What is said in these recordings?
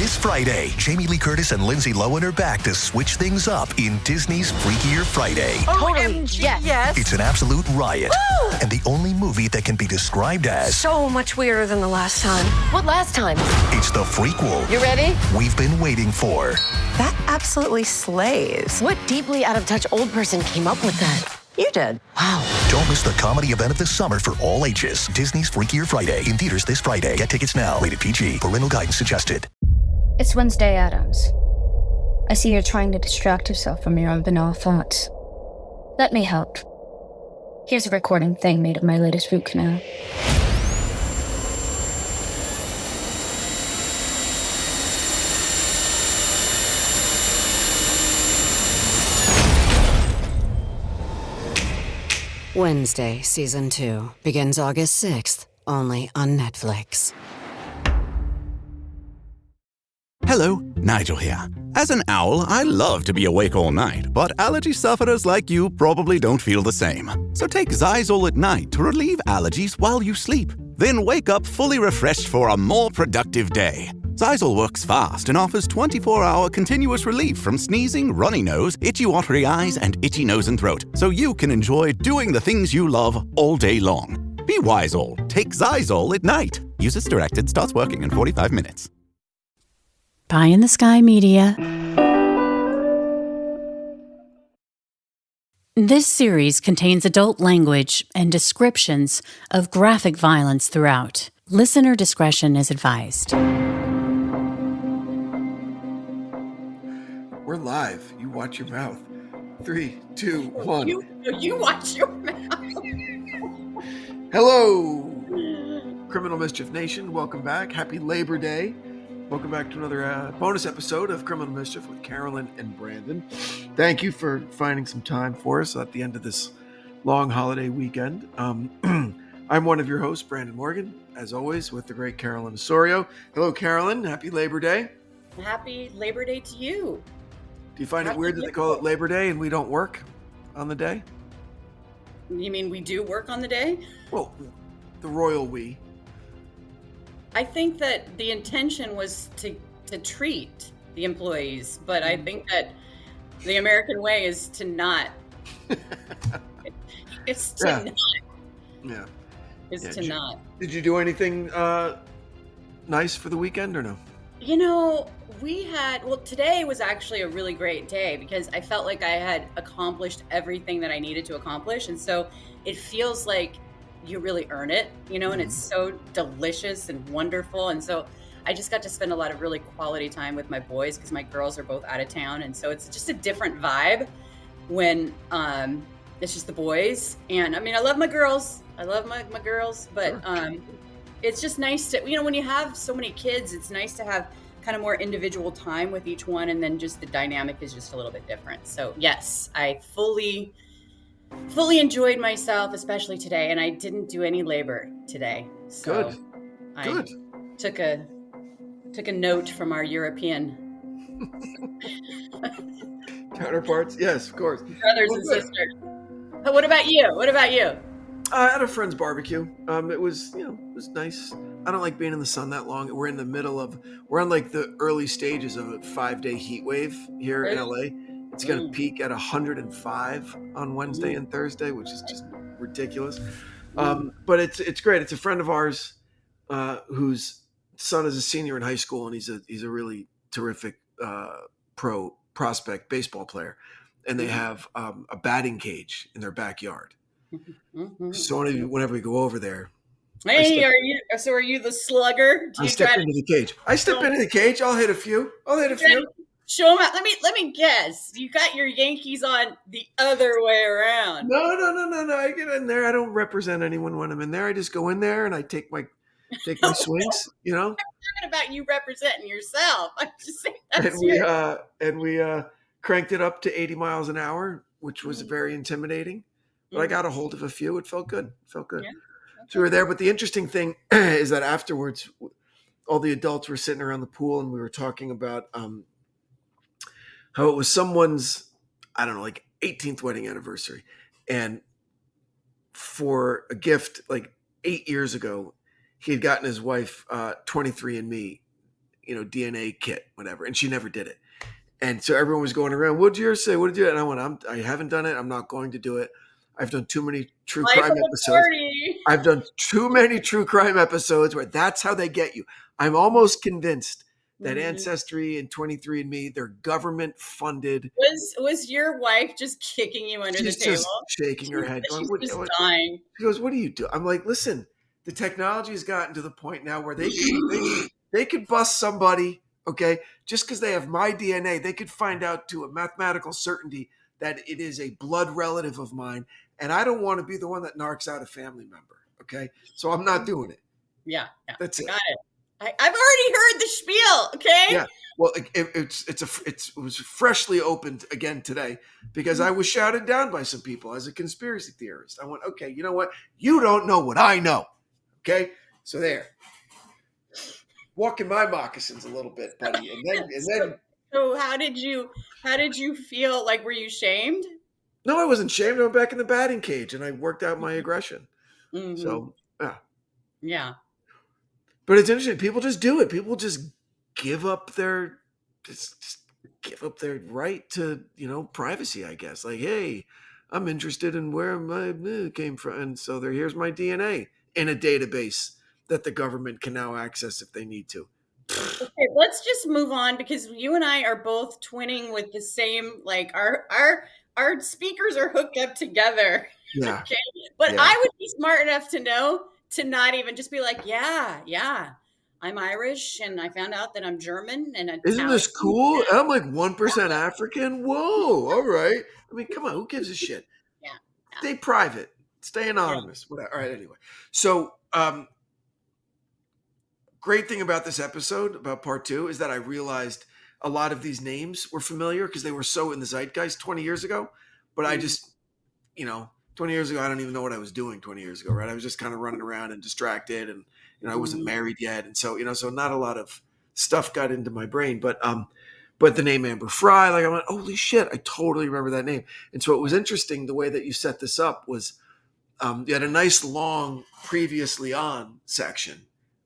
This Friday, Jamie Lee Curtis and Lindsay Lohan are back to switch things up in Disney's Freakier Friday. Totally, yes. It's an absolute riot, and the only movie that can be described as So much weirder than the last time. What last time? it's the frequel You ready? we've been waiting for. That absolutely slays. What deeply out of touch old person came up with that? You did. Wow. Don't miss the comedy event of the summer for all ages. Disney's Freakier Friday in theaters this Friday. Get tickets now. Rated PG. Parental guidance suggested. It's Wednesday Addams. I see you're trying to distract yourself from your own banal thoughts. Let me help. Here's a recording thing made of my latest root canal. Wednesday, Season 2, begins August 6th, only on Netflix. Hello, Nigel here. As an owl, I love to be awake all night, but allergy sufferers like you probably don't feel the same. So take Zysol at night to relieve allergies while you sleep. Then wake up fully refreshed for a more productive day. Zysol works fast and offers 24-hour continuous relief from sneezing, runny nose, itchy watery eyes, and itchy nose and throat, so you can enjoy doing the things you love all day long. Be Wisol. Take Zysol at night. Use as directed. Starts working in 45 minutes. Pie in the Sky Media. This series contains adult language and descriptions of graphic violence throughout. Listener discretion is advised. We're live. You watch your mouth. 3, 2, 1. You watch your mouth. Hello, Criminal Mischief Nation. Welcome back. Happy Labor Day. Welcome back to another bonus episode of Criminal Mischief with Carolyn and Branden. Thank you for finding some time for us at the end of this long holiday weekend. I'm one of your hosts, Branden Morgan, as always, with the great Carolyn Osorio. Hello, Carolyn. Happy Labor Day. Happy Labor Day to you. Do you find it weird that they call it Labor Day and we don't work on the day? You mean we do work on the day? Well, the royal we. I think that the intention was to treat the employees, but I think that the American way is to not. It's to not. Yeah. It's to not. Did you do anything nice for the weekend or no? You know, today was actually a really great day because I felt like I had accomplished everything that I needed to accomplish. And so it feels like you really earn it, and it's so delicious and wonderful. And so I just got to spend a lot of really quality time with my boys because my girls are both out of town. And so it's just a different vibe when it's just the boys. And I mean, I love my girls. But it's just nice to, when you have so many kids, it's nice to have kind of more individual time with each one. And then just the dynamic is just a little bit different. So yes, I fully enjoyed myself, especially today, and I didn't do any labor today. So Good. I took a note from our European counterparts. Yes, of course. Brothers and sisters. But what about you? I had a friend's barbecue. It was nice. I don't like being in the sun that long. We're on like the early stages of a 5-day heat wave here in LA. It's going to peak at 105 on Wednesday and Thursday, which is just ridiculous. But it's great. It's a friend of ours whose son is a senior in high school, and he's a really terrific pro prospect baseball player. And they have a batting cage in their backyard. So whenever we go over there, hey, are you the slugger? I step into the cage. I'll hit a few. Show them out. Let me guess. You got your Yankees on the other way around. No. I get in there. I don't represent anyone when I'm in there. I just go in there and I take my swings. I'm not talking about you representing yourself. I'm just saying and we cranked it up to 80 miles an hour, which was very intimidating. But I got a hold of a few. It felt good. Yeah, okay. So we were there. But the interesting thing is that afterwards, all the adults were sitting around the pool and we were talking about how it was someone's, 18th wedding anniversary. And for a gift, like 8 years ago, he had gotten his wife 23andMe, DNA kit, whatever. And she never did it. And so everyone was going around, what'd yours say? What did you? And I went, I haven't done it. I'm not going to do it. I've done too many true Life crime of the episodes. party. I've done too many true crime episodes where that's how they get you. I'm almost convinced that Ancestry and 23andMe, they're government funded. Was your wife just kicking you under the table? Just shaking her head. She's Going, just dying. She goes, what do you do? I'm like, listen, the technology has gotten to the point now where they could bust somebody, okay, just because they have my DNA. They could find out to a mathematical certainty that it is a blood relative of mine, and I don't want to be the one that narcs out a family member, okay? So I'm not doing it. Yeah. That's it. Got it. I've already heard the spiel, okay? Yeah. Well, it was freshly opened again today because I was shouted down by some people as a conspiracy theorist. I went, okay, you know what? You don't know what I know, okay? So there. Walk in my moccasins a little bit, buddy, and then. So how did you feel? Like, were you shamed? No, I wasn't shamed. I went back in the batting cage and I worked out my aggression. Mm-hmm. So yeah. But it's interesting. People just do it. People just give up their right to, privacy, I guess. Like, hey, I'm interested in where my came from. And so here's my DNA in a database that the government can now access if they need to. Okay, let's just move on because you and I are both twinning with the same, like our speakers are hooked up together. Yeah. Okay. But yeah. I would be smart enough to know to not even just be like, yeah, I'm Irish and I found out that I'm German and Italian. Isn't this cool? I'm like 1% African. Whoa. All right. I mean, come on. Who gives a shit? Yeah. Stay private. Stay anonymous. Yeah. Whatever. All right. Anyway. So, great thing about this episode, about part 2, is that I realized a lot of these names were familiar because they were so in the zeitgeist 20 years ago. But I just, 20 years ago, I don't even know what I was doing 20 years ago, right? I was just kind of running around and distracted and, I wasn't married yet. And so, so not a lot of stuff got into my brain. But the name Amber Fry, like I went, holy shit, I totally remember that name. And so it was interesting the way that you set this up was you had a nice long previously on section,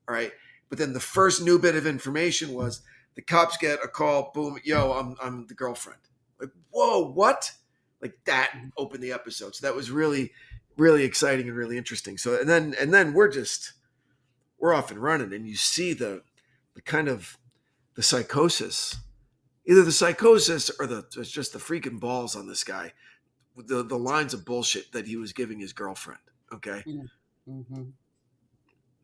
all right? But then the first new bit of information was the cops get a call, boom, yo, I'm the girlfriend. Like, whoa, what? Like that opened the episode. So that was really, really exciting and really interesting. So and then we're off and running, and you see the kind of the psychosis, either the psychosis or it's just the freaking balls on this guy, the lines of bullshit that he was giving his girlfriend. Okay. Mm-hmm.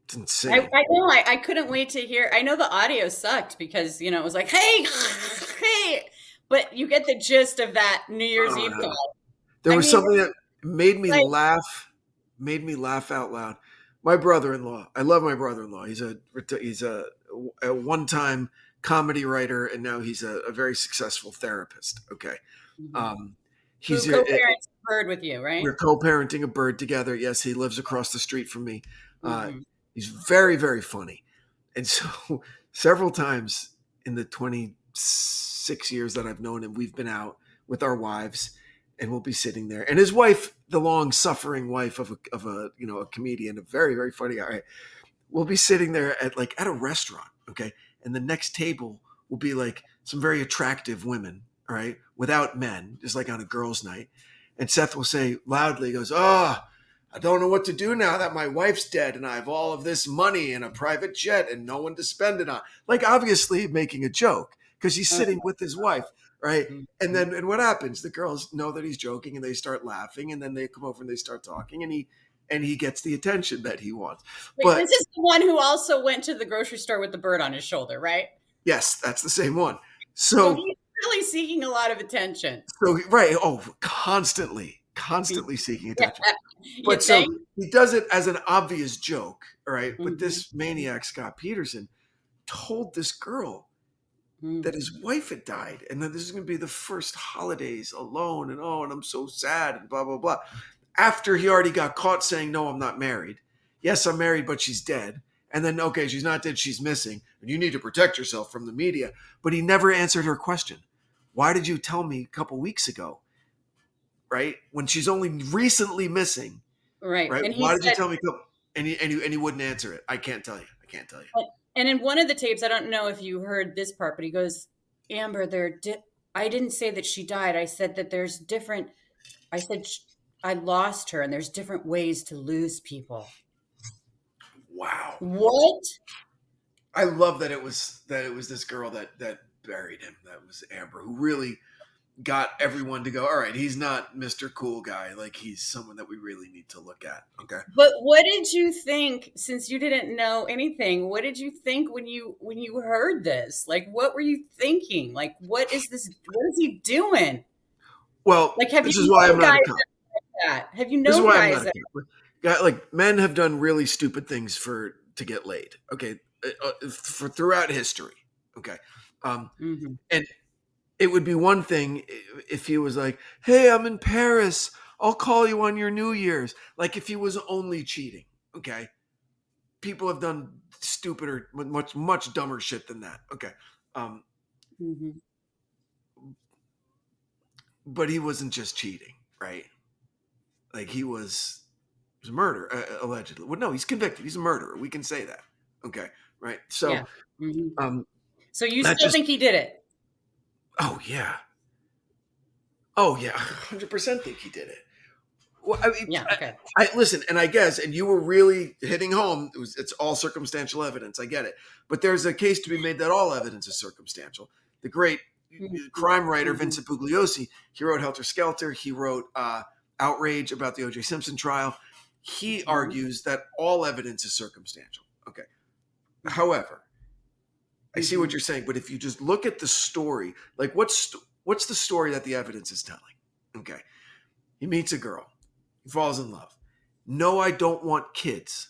It's insane. I know. I couldn't wait to hear. I know the audio sucked because, it was like, hey, but you get the gist of that New Year's Eve call. There was something that made me laugh out loud. My brother-in-law, I love my brother-in-law. He's a one-time comedy writer, and now he's a very successful therapist. Okay. Mm-hmm. He's co-parenting a bird with you, right? We're co-parenting a bird together. Yes, he lives across the street from me. Mm-hmm. He's very, very funny. And so several times in the 26 years that I've known him, we've been out with our wives and we'll be sitting there. And his wife, the long-suffering wife of a comedian, a very, very funny guy, right? We'll be sitting there at a restaurant, okay? And the next table will be like some very attractive women, all right, without men, just like on a girls' night. And Seth will say loudly, he goes, I don't know what to do now that my wife's dead and I have all of this money and a private jet and no one to spend it on. Like, obviously making a joke because he's sitting with his wife, right? And what happens? The girls know that he's joking and they start laughing, and then they come over and they start talking, and he gets the attention that he wants. Wait, but this is the one who also went to the grocery store with the bird on his shoulder, right? Yes, that's the same one. So he's really seeking a lot of attention. So right, constantly seeking attention. Yeah. But so he does it as an obvious joke, all right? Mm-hmm. But this maniac Scott Peterson told this girl that his wife had died, and that this is going to be the first holidays alone, and I'm so sad, and blah blah blah. After he already got caught saying, "No, I'm not married. Yes, I'm married, but she's dead." And then, okay, she's not dead, she's missing, and you need to protect yourself from the media. But he never answered her question. Why did you tell me a couple weeks ago, right? When she's only recently missing, right? And why did you tell me? And he wouldn't answer it. I can't tell you. And in one of the tapes, I don't know if you heard this part, but he goes, Amber, I didn't say that she died. I said that there's different, I said I lost her and there's different ways to lose people. Wow. What? I love that it was this girl that buried him. That was Amber, who really got everyone to go, all right, he's not Mr. Cool Guy. Like, he's someone that we really need to look at. Okay. But what did you think, since you didn't know anything, what did you think when you heard this? Like, what were you thinking? Like, what is he doing? Well, like, have this you is why I'm not a guys cop. that? Have you This is known why I'm guys not a cop. Like, men have done really stupid things to get laid. Okay. For throughout history. Okay. And it would be one thing if he was like, hey, I'm in Paris. I'll call you on your New Year's. Like, if he was only cheating. Okay. People have done stupider, much dumber shit than that. Okay. But he wasn't just cheating, right? Like, he was a murderer, allegedly. Well, no, he's convicted. He's a murderer. We can say that. Okay. Right. So, yeah. So you still think he did it? Oh yeah. 100% think he did it. Well, I mean, yeah. Okay. I listen, and I guess, and you were really hitting home. It's all circumstantial evidence. I get it, but there's a case to be made that all evidence is circumstantial. The great crime writer Vincent Bugliosi, he wrote Helter Skelter. He wrote Outrage about the O.J. Simpson trial. He argues that all evidence is circumstantial. Okay. However, I see what you're saying, but if you just look at the story, like what's the story that the evidence is telling? Okay. He meets a girl. He falls in love. No, I don't want kids.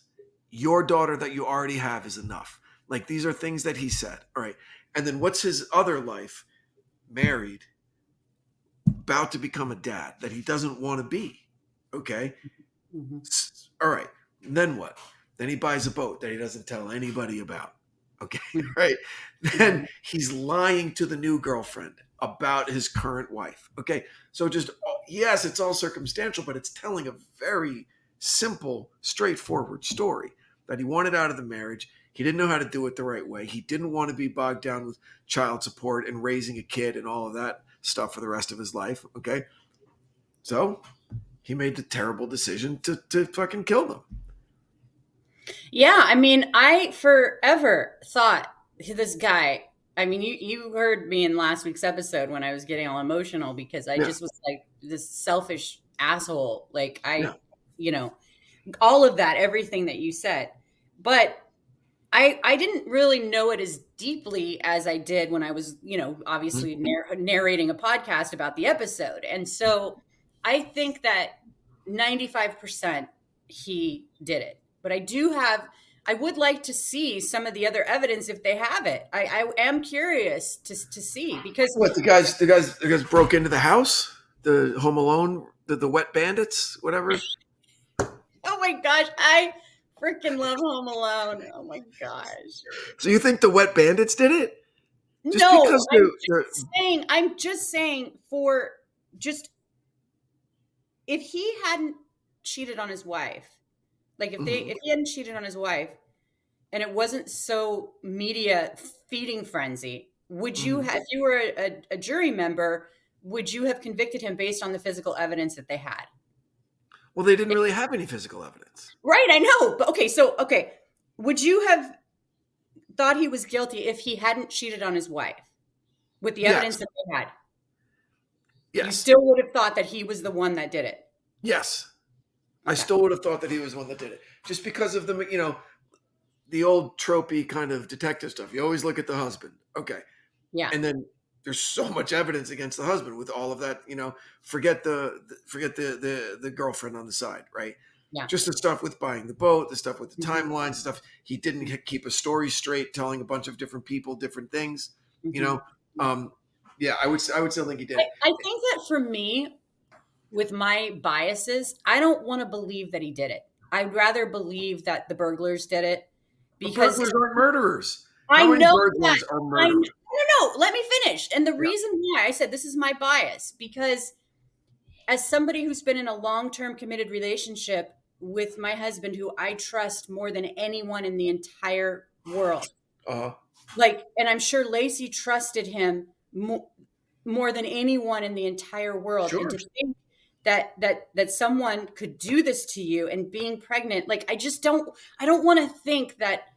Your daughter that you already have is enough. Like, these are things that he said. All right. And then what's his other life? Married, about to become a dad that he doesn't want to be. Okay. All right. And then what? Then he buys a boat that he doesn't tell anybody about. Okay. Right. Then he's lying to the new girlfriend about his current wife. Okay. So just, yes, it's all circumstantial, but it's telling a very simple, straightforward story that he wanted out of the marriage. He didn't know how to do it the right way. He didn't want to be bogged down with child support and raising a kid and all of that stuff for the rest of his life. Okay. So he made the terrible decision to fucking kill them. Yeah. I mean, I forever thought this guy, I mean, you heard me in last week's episode when I was getting all emotional because I just was like this selfish asshole. Like all of that, everything that you said. But I didn't really know it as deeply as I did when I was, obviously narrating a podcast about the episode. And so I think that 95% he did it. But I would like to see some of the other evidence if they have it. I am curious to see because what the guys broke into the house, the Home Alone, the wet bandits, whatever. Oh my gosh, I freaking love Home Alone. Oh my gosh. So you think the wet bandits did it? I'm just saying if he hadn't cheated on his wife, like if he hadn't cheated on his wife and it wasn't so media feeding frenzy, would you have, if you were a jury member, would you have convicted him based on the physical evidence that they had? Well, they didn't really have any physical evidence. Right, I know. But okay. Would you have thought he was guilty if he hadn't cheated on his wife with the evidence that they had? Yes. You still would have thought that he was the one that did it? Yes. I still would have thought that he was the one that did it. Just because of the old tropey kind of detective stuff. You always look at the husband. Okay. Yeah. And then there's so much evidence against the husband with all of that, forget the girlfriend on the side, right? Yeah. Just the stuff with buying the boat, the stuff with the timelines, stuff. He didn't keep a story straight, telling a bunch of different people, different things, Yeah, I would still think he did. I think that for me, with my biases, I don't want to believe that he did it. I'd rather believe that the burglars did it because burglars aren't murderers. I know burglars are murderers? No, let me finish. And the reason why I said this is my bias, because as somebody who's been in a long-term committed relationship with my husband, who I trust more than anyone in the entire world, Like, and I'm sure Lacey trusted him more than anyone in the entire world. Sure. And to think that someone could do this to you, and being pregnant, like, I don't want to think that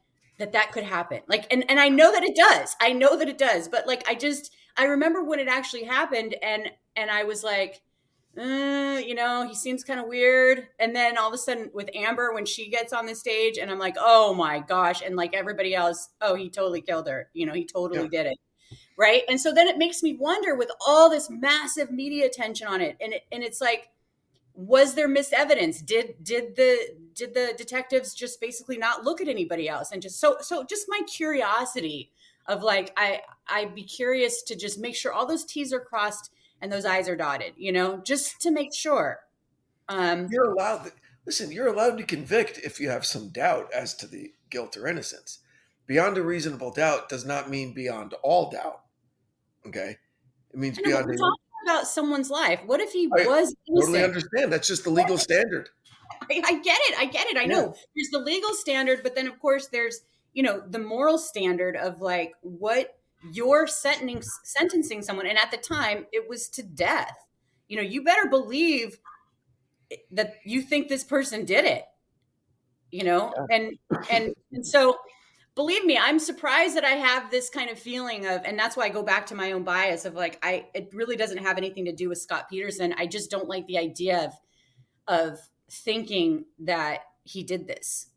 could happen. Like, and I know that it does. But like, I remember when it actually happened, and I was like, he seems kind of weird. And then all of a sudden with Amber, when she gets on the stage, and I'm like, oh my gosh. And like everybody else, oh, he totally killed her. He totally did it. Right. And so then it makes me wonder, with all this massive media attention on it, and it's like, was there missed evidence? Did the detectives just basically not look at anybody else? And just so just my curiosity of like, I'd be curious to just make sure all those T's are crossed and those I's are dotted, just to make sure. You're allowed to convict if you have some doubt as to the guilt or innocence. Beyond a reasonable doubt does not mean beyond all doubt. Okay? It means beyond. We're talking about someone's life. What if he was innocent? Totally understand. That's just the legal standard. I get it. I know there's the legal standard, but then of course there's, the moral standard of like what you're sentencing someone. And at the time it was to death. You better believe that you think this person did it, and so believe me, I'm surprised that I have this kind of feeling of, and that's why I go back to my own bias of like, it really doesn't have anything to do with Scott Peterson. I just don't like the idea of thinking that he did this.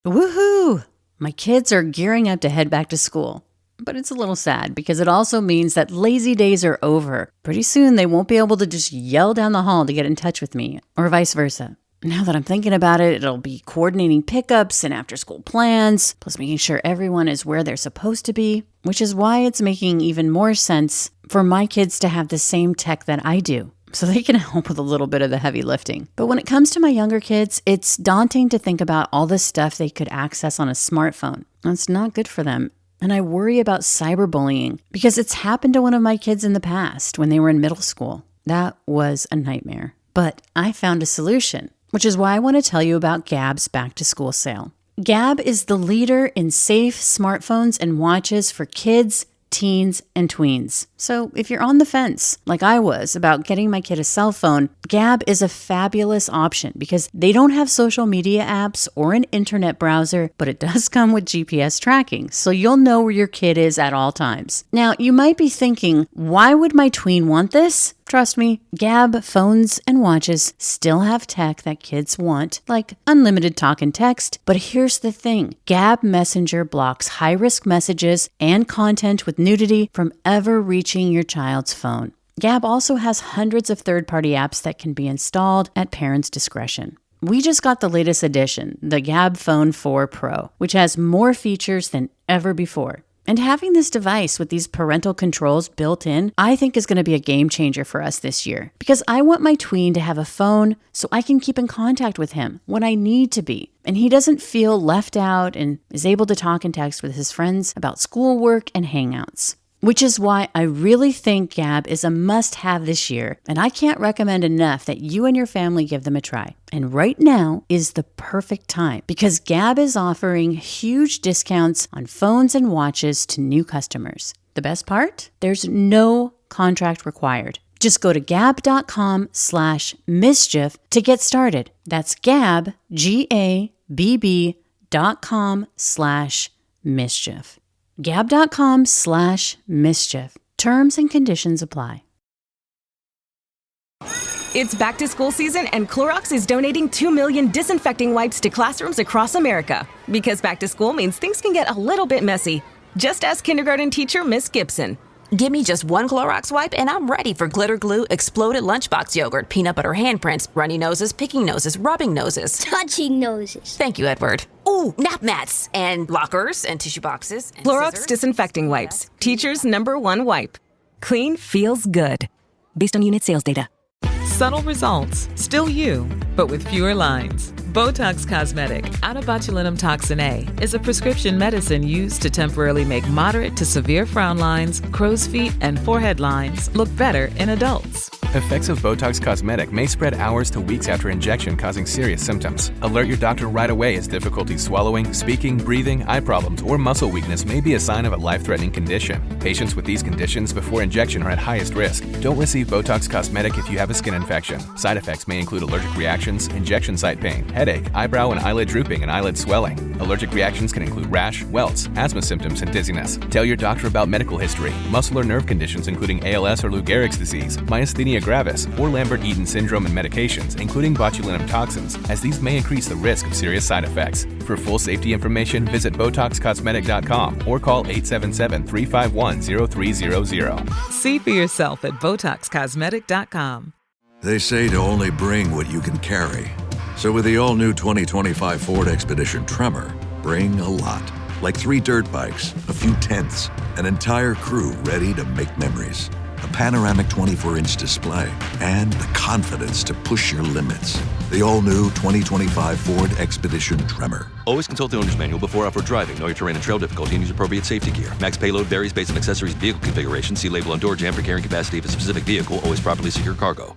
Woohoo! My kids are gearing up to head back to school. But it's a little sad because it also means that lazy days are over. Pretty soon they won't be able to just yell down the hall to get in touch with me, or vice versa. Now that I'm thinking about it, it'll be coordinating pickups and after-school plans, plus making sure everyone is where they're supposed to be, which is why it's making even more sense for my kids to have the same tech that I do, so they can help with a little bit of the heavy lifting. But when it comes to my younger kids, it's daunting to think about all the stuff they could access on a smartphone. That's not good for them. And I worry about cyberbullying because it's happened to one of my kids in the past when they were in middle school. That was a nightmare. But I found a solution, which is why I want to tell you about Gab's back to school sale. Gab is the leader in safe smartphones and watches for kids, teens, and tweens. So if you're on the fence, like I was, about getting my kid a cell phone, Gab is a fabulous option because they don't have social media apps or an internet browser, but it does come with GPS tracking, so you'll know where your kid is at all times. Now, you might be thinking, why would my tween want this? Trust me, Gab phones and watches still have tech that kids want, like unlimited talk and text. But here's the thing. Gab Messenger blocks high-risk messages and content with nudity from ever reaching your child's phone. Gab also has hundreds of third-party apps that can be installed at parents' discretion. We just got the latest edition, the Gab Phone 4 Pro, which has more features than ever before. And having this device with these parental controls built in, I think is going to be a game changer for us this year. Because I want my tween to have a phone so I can keep in contact with him when I need to be. And he doesn't feel left out and is able to talk and text with his friends about schoolwork and hangouts. Which is why I really think Gab is a must-have this year, and I can't recommend enough that you and your family give them a try. And right now is the perfect time because Gab is offering huge discounts on phones and watches to new customers. The best part? There's no contract required. Just go to gab.com/mischief to get started. That's Gab, GABB.com/mischief. Gab.com/mischief. Terms and conditions apply. It's back to school season and Clorox is donating 2 million disinfecting wipes to classrooms across America. Because back to school means things can get a little bit messy. Just ask kindergarten teacher Miss Gibson. Give me just one Clorox wipe and I'm ready for glitter glue, exploded lunchbox yogurt, peanut butter handprints, runny noses, picking noses, rubbing noses. Touching noses. Thank you, Edward. Ooh, nap mats and lockers and tissue boxes. And Clorox scissors. disinfecting wipes. Teacher's #1 wipe. Clean feels good. Based on unit sales data. Subtle results, still you, but with fewer lines. Botox Cosmetic, onabotulinum toxin A, is a prescription medicine used to temporarily make moderate to severe frown lines, crow's feet, and forehead lines look better in adults. Effects of Botox Cosmetic may spread hours to weeks after injection, causing serious symptoms. Alert your doctor right away as difficulty swallowing, speaking, breathing, eye problems, or muscle weakness may be a sign of a life-threatening condition. Patients with these conditions before injection are at highest risk. Don't receive Botox Cosmetic if you have a skin infection. Side effects may include allergic reactions, injection site pain, headache, eyebrow and eyelid drooping, and eyelid swelling. Allergic reactions can include rash, welts, asthma symptoms, and dizziness. Tell your doctor about medical history, muscle or nerve conditions including ALS or Lou Gehrig's disease, myasthenia gravis, or Lambert-Eaton syndrome, and medications, including botulinum toxins, as these may increase the risk of serious side effects. For full safety information, visit BotoxCosmetic.com or call 877-351-0300. See for yourself at BotoxCosmetic.com. They say to only bring what you can carry. So with the all-new 2025 Ford Expedition Tremor, bring a lot. Like 3 dirt bikes, a few tents, an entire crew ready to make memories. A panoramic 24-inch display, and the confidence to push your limits. The all-new 2025 Ford Expedition Tremor. Always consult the owner's manual before off-road driving. Know your terrain and trail difficulty and use appropriate safety gear. Max payload varies based on accessories and vehicle configuration. See label on door jamb for carrying capacity of a specific vehicle. Always properly secure cargo.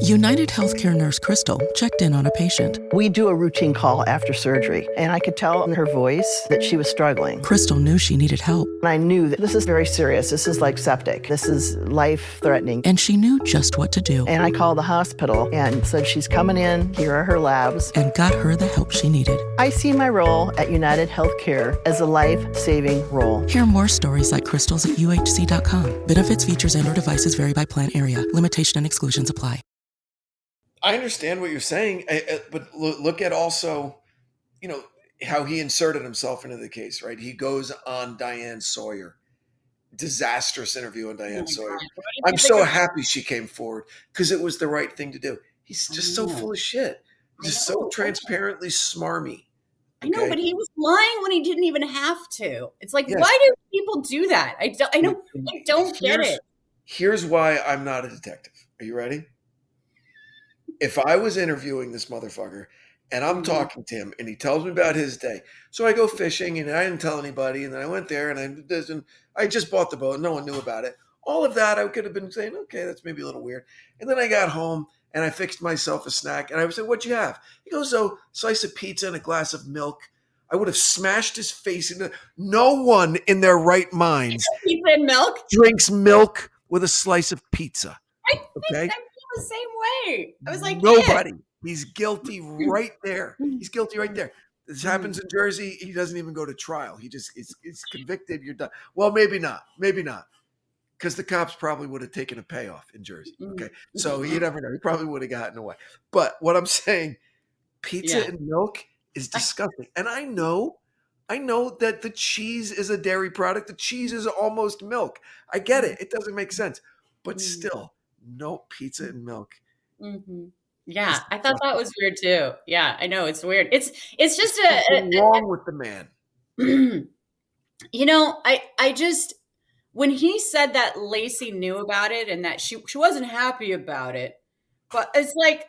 United Healthcare nurse Crystal checked in on a patient. We do a routine call after surgery, and I could tell in her voice that she was struggling. Crystal knew she needed help. I knew that this is very serious. This is like septic. This is life-threatening. And she knew just what to do. And I called the hospital and said, she's coming in. Here are her labs. And got her the help she needed. I see my role at United Healthcare as a life-saving role. Hear more stories like Crystal's at uhc.com. Benefits, features, and/or devices vary by plan area. Limitation and exclusions apply. I understand what you're saying, but look at also, how he inserted himself into the case, right? He goes on Diane Sawyer. Disastrous interview on Diane Sawyer. I'm so happy she came forward because it was the right thing to do. He's just so full of shit. He's just so transparently smarmy. I know, but he was lying when he didn't even have to. It's like, why do people do that? I don't get it. Here's why I'm not a detective. Are you ready? If I was interviewing this motherfucker and I'm talking to him and he tells me about his day, so I go fishing and I didn't tell anybody, and then I went there and I just bought the boat and no one knew about it. All of that I could have been saying, okay, that's maybe a little weird. And then I got home and I fixed myself a snack and I would say, what'd you have? He goes, so slice of pizza and a glass of milk. I would have smashed his face into. No one in their right minds pizza and milk drinks milk with a slice of pizza. I think the same way. I was like, nobody. Yeah. He's guilty right there. He's guilty right there. This happens in Jersey. He doesn't even go to trial. He just is convicted. You're done. Well, maybe not. Maybe not. Because the cops probably would have taken a payoff in Jersey. Okay. So you never know. He probably would have gotten away. But what I'm saying, pizza and milk is disgusting. And I know that the cheese is a dairy product. The cheese is almost milk. I get it. It doesn't make sense. But still. No pizza and milk. Mm-hmm. Yeah, I thought that was weird too. Yeah, I know it's weird. It's just what's wrong with the man. I just when he said that Lacey knew about it and that she wasn't happy about it, but it's like,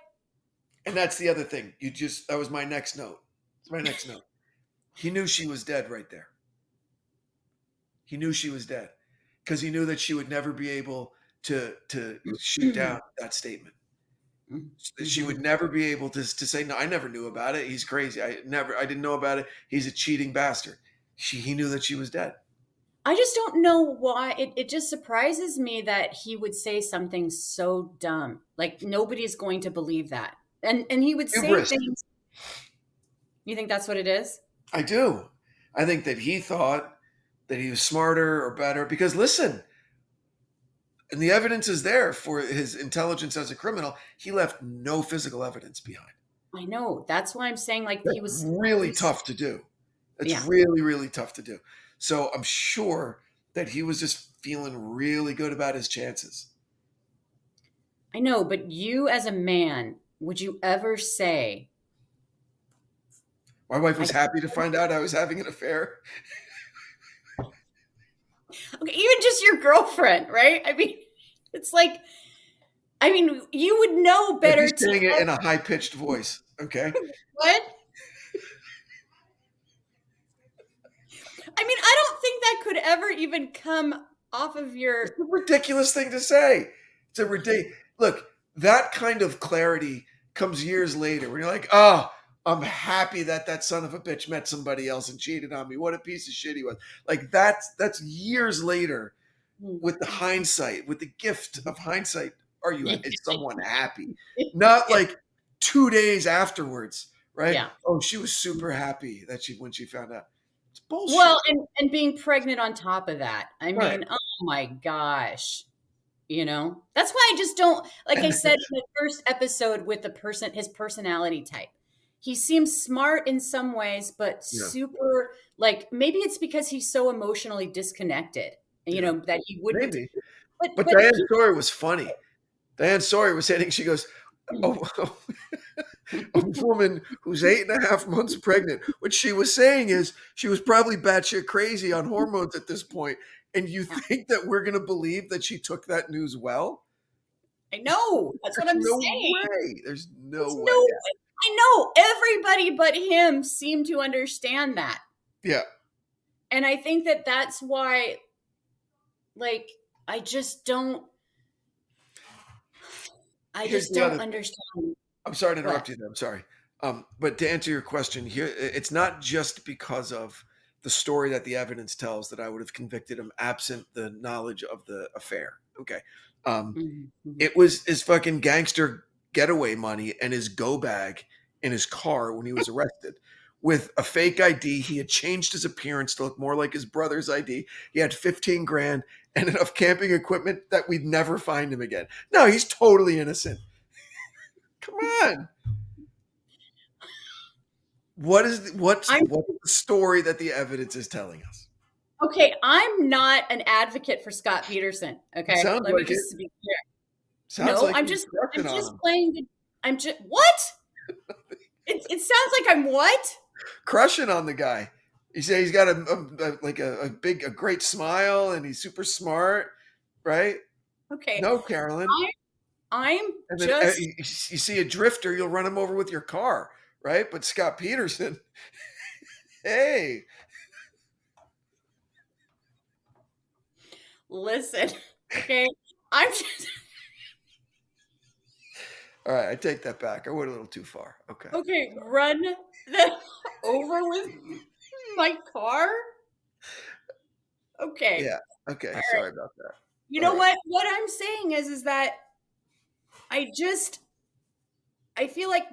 and that's the other thing. That was my next note. It's my next note. He knew she was dead right there. He knew she was dead because he knew that she would never be able to shoot down that statement. She would never be able to say, no, I never knew about it. He's crazy. I didn't know about it. He's a cheating bastard. He knew that she was dead. I just don't know why. It just surprises me that he would say something so dumb. Like nobody's going to believe that. And he would say things. You think that's what it is? I do. I think that he thought that he was smarter or better because listen, and the evidence is there for his intelligence as a criminal. He left no physical evidence behind. I know. That's why I'm saying he was really tough to do. It's really, really tough to do. So I'm sure that he was just feeling really good about his chances. I know, but you as a man, would you ever say? My wife was happy to find out I was having an affair. Okay, even just your girlfriend, right? I mean, it's like, you would know better. He's saying it in a high-pitched voice, okay? What? I don't think that could ever even come off of your... It's a ridiculous thing to say. look, that kind of clarity comes years later when you're like, oh, I'm happy that that son of a bitch met somebody else and cheated on me. What a piece of shit he was. Like that's years later with the hindsight, with the gift of hindsight. Is someone happy? Not like 2 days afterwards, right? Yeah. Oh, she was super happy that when she found out. It's bullshit. Well, and being pregnant on top of that. I mean, Right. oh my gosh. That's why I just don't, like I said in the first episode with his personality type. He seems smart in some ways, but super, like, maybe it's because he's so emotionally disconnected, that he wouldn't. Maybe. But Diane Sawyer was funny. Diane Sawyer was saying, she goes, a woman who's 8.5 months pregnant. What she was saying is she was probably batshit crazy on hormones at this point. And you think that we're going to believe that she took that news well? I know. That's what I'm saying. Way. There's no way. I know. Everybody but him seemed to understand that. Yeah. And I think that that's why, like, I just don't understand. I'm sorry to interrupt you there. I'm sorry. But to answer your question here, it's not just because of the story that the evidence tells that I would have convicted him absent the knowledge of the affair. Okay. It was his fucking gangster getaway money and his go bag in his car when he was arrested. With a fake ID, he had changed his appearance to look more like his brother's ID. He had 15 grand and enough camping equipment that we'd never find him again. No, he's totally innocent. Come on. What's the story that the evidence is telling us? Okay, I'm not an advocate for Scott Peterson. Okay, let me just be clear. Sounds no, like I'm just playing. What? It sounds like I'm what? Crushing on the guy. You say he's got a great smile and he's super smart, right? Okay. No, Carolyn. You see a drifter, you'll run him over with your car, right? But Scott Peterson, hey. Listen, okay, I'm just. All right, I take that back. I went a little too far. Okay. Okay, run over with my car. Okay. Yeah. Okay. Sorry about that. You know what? What I'm saying is that I feel like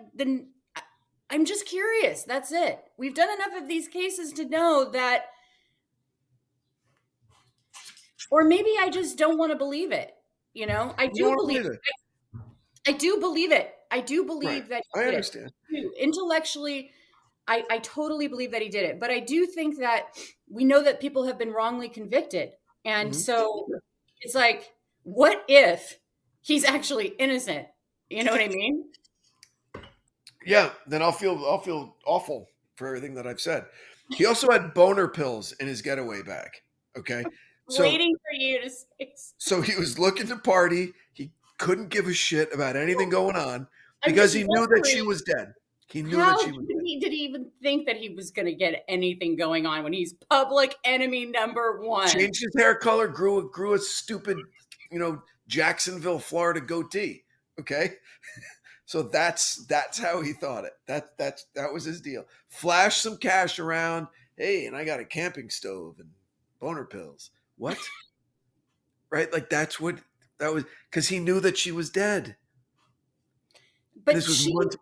I'm just curious. That's it. We've done enough of these cases to know that, or maybe I just don't want to believe it. I do believe it. I do believe it. I do believe that he did. I understand. Intellectually, I totally believe that he did it. But I do think that we know that people have been wrongly convicted. And so it's like, what if he's actually innocent? You know what I mean? Yeah, then I'll feel awful for everything that I've said. He also had boner pills in his getaway bag. Okay. Waiting for you to say. So he was looking to party. He couldn't give a shit about anything going on because he knew that she was dead. He knew that she was dead. Did he even think that he was going to get anything going on when he's public enemy number one? Changed his hair color, grew a stupid, Jacksonville, Florida goatee. Okay. So that's how he thought it. That was his deal. Flash some cash around. Hey, and I got a camping stove and boner pills. What? Right? Like that was because he knew that she was dead. But this was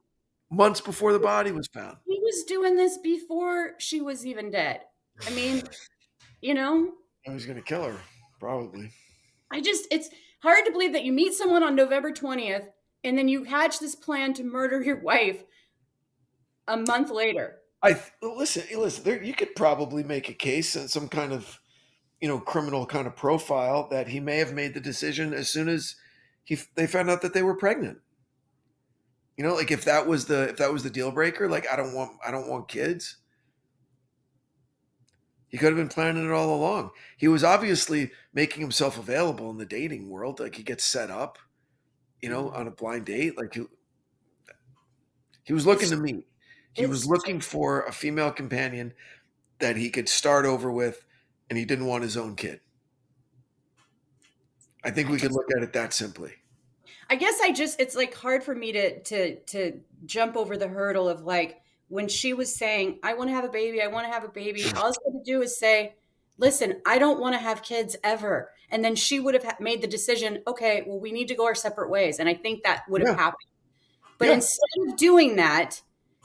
months before the body was found. He was doing this before she was even dead. I mean, I was going to kill her, probably. It's hard to believe that you meet someone on November 20th and then you hatch this plan to murder your wife a month later. Listen, you could probably make a case and some kind of, criminal kind of profile that he may have made the decision as soon as they found out that they were pregnant. Like if that was the deal breaker, like I don't want kids. He could have been planning it all along. He was obviously making himself available in the dating world. Like he gets set up, on a blind date. Like he was looking to meet. He was looking for a female companion that he could start over with, and he didn't want his own kid. I think we could look at it that simply. I guess it's like hard for me to jump over the hurdle of like when she was saying, I want to have a baby, I want to have a baby. All I was going to do is say, listen, I don't want to have kids ever. And then she would have made the decision, okay, well, we need to go our separate ways. And I think that would have happened. But instead of doing that,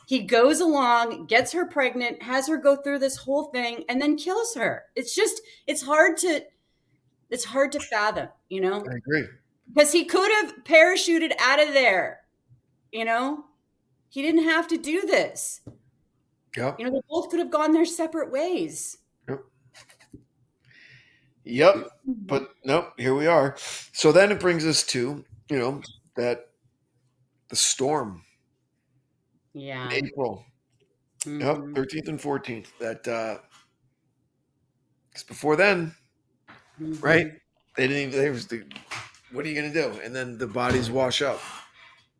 he goes along, gets her pregnant, has her go through this whole thing, and then kills her. It's just, it's hard to fathom, you know? I agree. Because he could have parachuted out of there, you know? He didn't have to do this. Yep. You know, they both could have gone their separate ways. Yep. But nope, here we are. So then it brings us to, you know, that the storm. Yeah. In April. Yep, 13th and 14th. That because before then, right? They didn't even. They was the. What are you gonna do? And then the bodies wash up.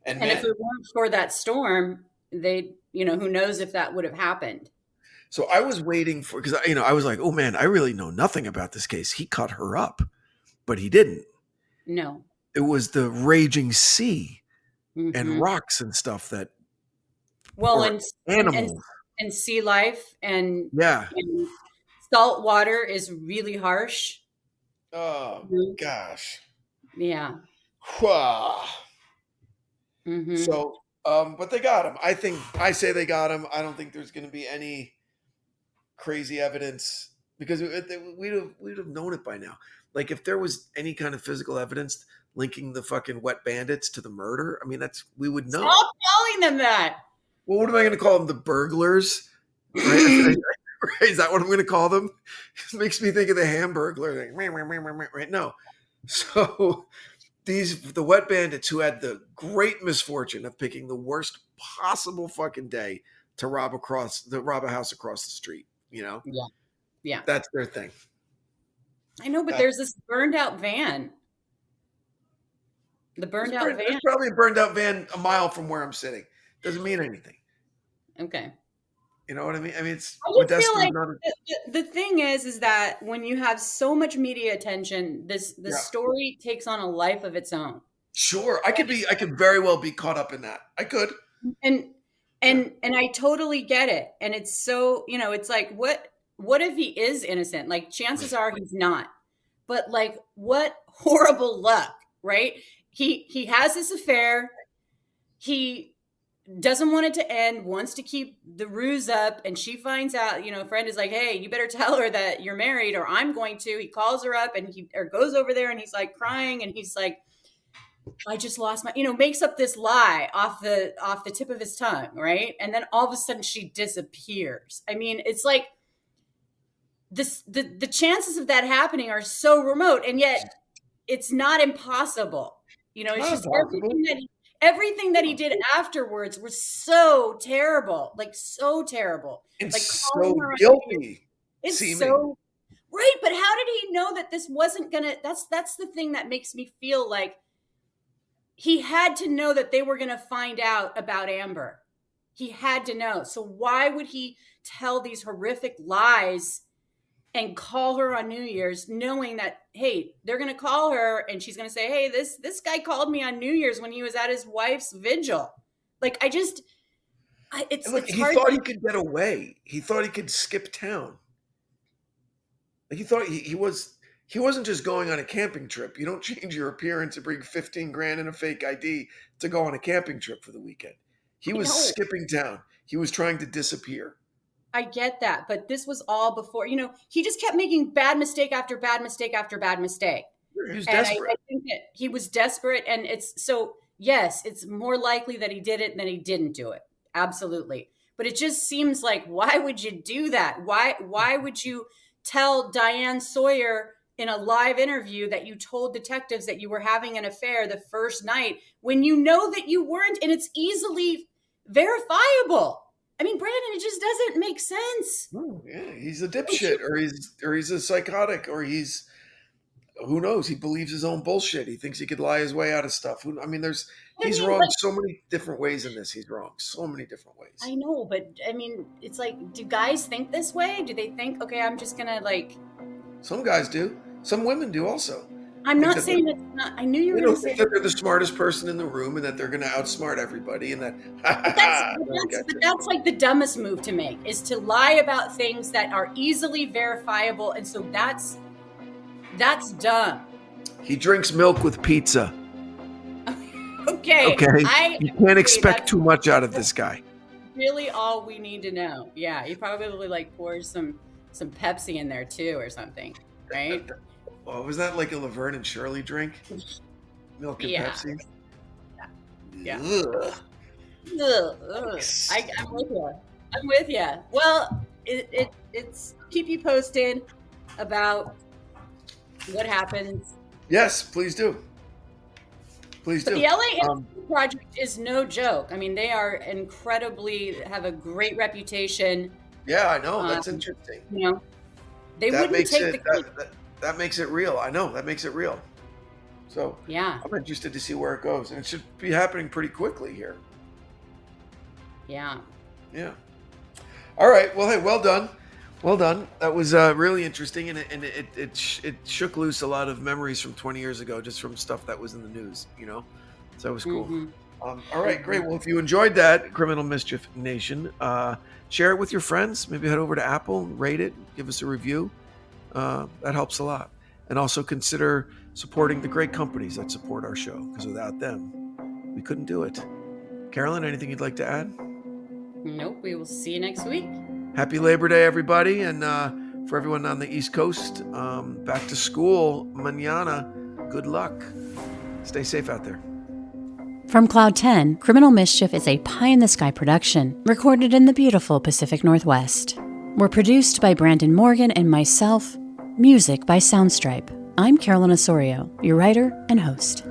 And if it weren't for that storm, they, you know, who knows if that would have happened. So I was waiting for, because, you know, I was like, oh man, I really know nothing about this case. He cut her up, but he didn't. No. It was the raging sea and rocks and stuff that. Well, animals and sea life and and salt water is really harsh. Oh gosh. Yeah. Wow. So, but they got him. I say they got him. I don't think there's going to be any crazy evidence because we'd have known it by now. Like if there was any kind of physical evidence linking the fucking wet bandits to the murder, I mean, we would know. Stop calling them that. Well, what am I going to call them? The burglars? Right? Is that what I'm going to call them? It makes me think of the Hamburglar. Like, right? No. So the wet bandits who had the great misfortune of picking the worst possible fucking day to rob a house across the street, you know? Yeah. Yeah. That's their thing. I know, but there's this burned out van. The burned out van. There's probably a burned out van a mile from where I'm sitting. Doesn't mean anything. Okay. You know what I mean? I mean, it's I just feel like the thing is that when you have so much media attention, the story takes on a life of its own. Sure, I could very well be caught up in that. I could. And I totally get it. And it's so, you know, it's like what if he is innocent? Like chances are he's not. But like what horrible luck, right? He has this affair. He doesn't want it to end, wants to keep the ruse up, and she finds out, you know, a friend is like, hey, you better tell her that you're married or I'm going to. He calls her up and he goes over there and he's like crying and he's like, I just lost my, you know, makes up this lie off the tip of his tongue, right? And then all of a sudden she disappears. I mean, it's like the chances of that happening are so remote, and yet it's not impossible. You know, it's just everything that he did afterwards was so terrible, like so terrible. And like so guilty. It's so right, but how did he know that this wasn't gonna? That's the thing that makes me feel like he had to know that they were gonna find out about Amber. He had to know. So why would he tell these horrific lies and call her on New Year's, knowing that, hey, they're going to call her and she's going to say, hey, this guy called me on New Year's when he was at his wife's vigil. Like, it's he hard thought he could get away. He thought he could skip town. Like he thought he wasn't just going on a camping trip. You don't change your appearance and bring 15 grand in a fake ID to go on a camping trip for the weekend. He was skipping town. He was trying to disappear. I get that, but this was all before, you know, he just kept making bad mistake after bad mistake after bad mistake. He was desperate. I think that he was desperate, and yes, it's more likely that he did it than he didn't do it. Absolutely. But it just seems like, why would you do that? Why would you tell Diane Sawyer in a live interview that you told detectives that you were having an affair the first night when you know that you weren't, and it's easily verifiable? I mean, Brandon, it just doesn't make sense. Oh, yeah, he's a dipshit, or he's a psychotic, or he's, who knows? He believes his own bullshit. He thinks he could lie his way out of stuff. I mean, he's wrong so many different ways in this. He's wrong so many different ways. I know, but I mean, it's like, do guys think this way? Do they think, okay, I'm just gonna like? Some guys do. Some women do also. I'm not saying it's not. I knew you were They going don't to say think that they're the smartest person in the room and that they're going to outsmart everybody and that. but that's like the dumbest move to make, is to lie about things that are easily verifiable, and so that's dumb. He drinks milk with pizza. Okay. You can't expect too much out of this guy. Really, all we need to know. Yeah, he probably like pours some Pepsi in there too, or something, right? Oh, was that like a Laverne and Shirley drink? Milk and Pepsi? Yeah. Ugh. Ugh. I'm with you. Well, it's keep you posted about what happens. Yes, please do. Please do. But the LA project is no joke. I mean, they are have a great reputation. Yeah, I know. That's interesting. You know, they wouldn't take that makes it real. I know that makes it real. So yeah, I'm interested to see where it goes, and it should be happening pretty quickly here. Yeah. Yeah. All right. Well, hey, well done. Well done. That was really interesting, and it shook loose a lot of memories from 20 years ago, just from stuff that was in the news, you know. So that was cool. Mm-hmm. All right, great. Well, if you enjoyed that, Criminal Mischief Nation, share it with your friends. Maybe head over to Apple, rate it, give us a review. That helps a lot. And also consider supporting the great companies that support our show, because without them, we couldn't do it. Carolyn, anything you'd like to add? Nope. We will see you next week. Happy Labor Day, everybody. And for everyone on the East Coast, back to school mañana. Good luck. Stay safe out there. From Cloud 10, Criminal Mischief is a pie-in-the-sky production, recorded in the beautiful Pacific Northwest. We're produced by Brandon Morgan and myself. Music by Soundstripe. I'm Carolyn Osorio, your writer and host.